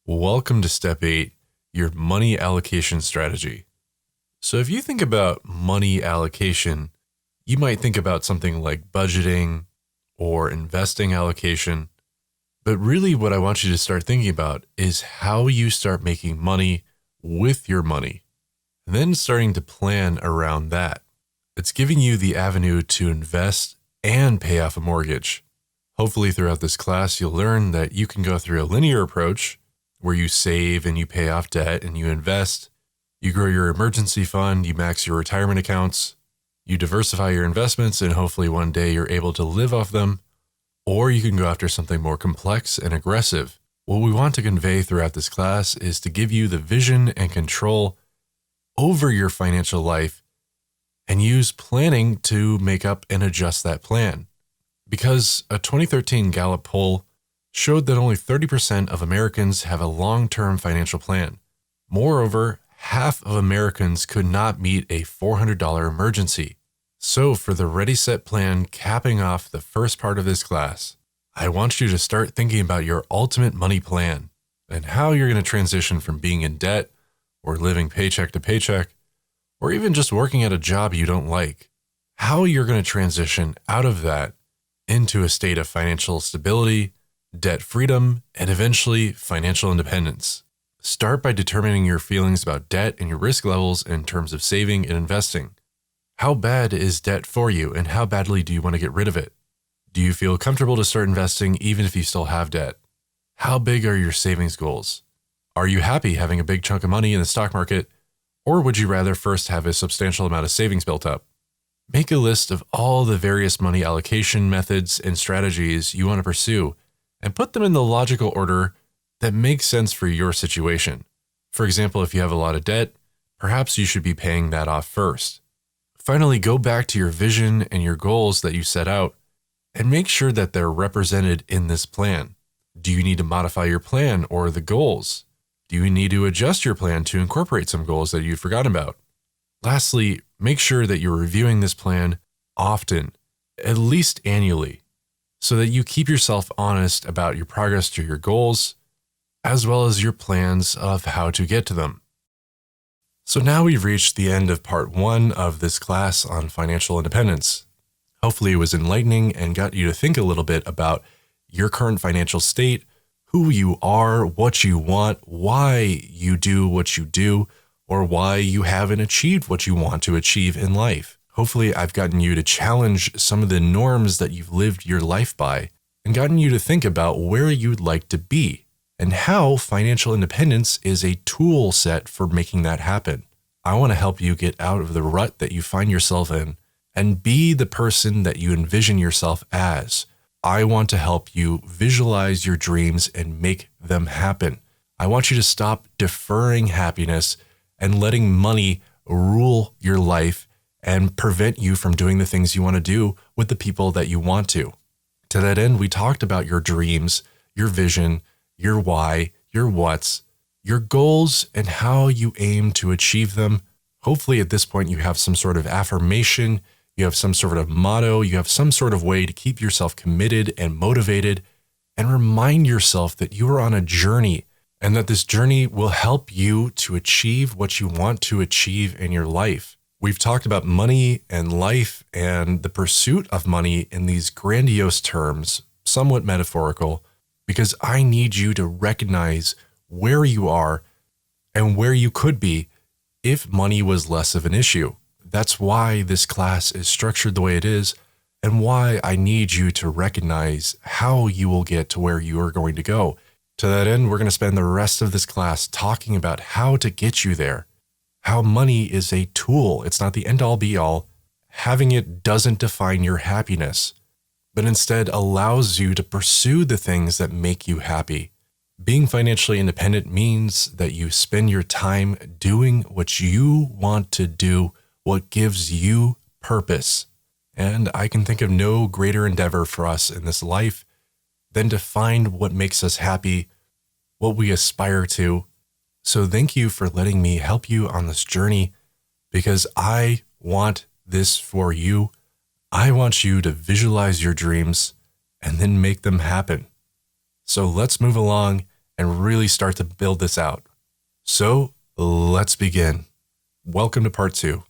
Welcome to Step 8, your money allocation strategy. So if you think about money allocation, you might think about something like budgeting or investing allocation. But really what I want you to start thinking about is how you start making money with your money, and then starting to plan around that. It's giving you the avenue to invest and pay off a mortgage. Hopefully throughout this class, you'll learn that you can go through a linear approach where you save and you pay off debt and you invest, you grow your emergency fund, you max your retirement accounts, you diversify your investments, and hopefully one day you're able to live off them. Or you can go after something more complex and aggressive. What we want to convey throughout this class is to give you the vision and control over your financial life and use planning to make up and adjust that plan. Because a 2013 Gallup poll showed that only 30% of Americans have a long-term financial plan. Moreover, half of Americans could not meet a $400 emergency. So for the Ready Set Plan capping off the first part of this class, I want you to start thinking about your ultimate money plan and how you're going to transition from being in debt or living paycheck to paycheck, or even just working at a job you don't like. How you're going to transition out of that into a state of financial stability, debt freedom, and eventually financial independence. Start by determining your feelings about debt and your risk levels in terms of saving and investing. How bad is debt for you, and how badly do you want to get rid of it? Do you feel comfortable to start investing even if you still have debt? How big are your savings goals? Are you happy having a big chunk of money in the stock market, or would you rather first have a substantial amount of savings built up? Make a list of all the various money allocation methods and strategies you want to pursue and put them in the logical order that makes sense for your situation. For example, if you have a lot of debt, perhaps you should be paying that off first. Finally, go back to your vision and your goals that you set out and make sure that they're represented in this plan. Do you need to modify your plan or the goals? Do you need to adjust your plan to incorporate some goals that you'd forgotten about? Lastly, make sure that you're reviewing this plan often, at least annually, so that you keep yourself honest about your progress to your goals, as well as your plans of how to get to them. So now we've reached the end of part 1 of this class on financial independence. Hopefully it was enlightening and got you to think a little bit about your current financial state, who you are, what you want, why you do what you do, or why you haven't achieved what you want to achieve in life. Hopefully I've gotten you to challenge some of the norms that you've lived your life by and gotten you to think about where you'd like to be and how financial independence is a tool set for making that happen. I want to help you get out of the rut that you find yourself in and be the person that you envision yourself as. I want to help you visualize your dreams and make them happen. I want you to stop deferring happiness and letting money rule your life and prevent you from doing the things you want to do with the people that you want to. To that end, we talked about your dreams, your vision, your why, your what's, your goals, and how you aim to achieve them. Hopefully at this point you have some sort of affirmation, you have some sort of motto, you have some sort of way to keep yourself committed and motivated, and remind yourself that you are on a journey and that this journey will help you to achieve what you want to achieve in your life. We've talked about money and life and the pursuit of money in these grandiose terms, somewhat metaphorical, because I need you to recognize where you are and where you could be if money was less of an issue. That's why this class is structured the way it is and why I need you to recognize how you will get to where you are going to go. To that end, we're going to spend the rest of this class talking about how to get you there. How money is a tool. It's not the end-all be-all. Having it doesn't define your happiness, but instead allows you to pursue the things that make you happy. Being financially independent means that you spend your time doing what you want to do, what gives you purpose. And I can think of no greater endeavor for us in this life than to find what makes us happy, what we aspire to. So thank you for letting me help you on this journey, because I want this for you. I want you to visualize your dreams and then make them happen. So let's move along and really start to build this out. So let's begin. Welcome to part 2.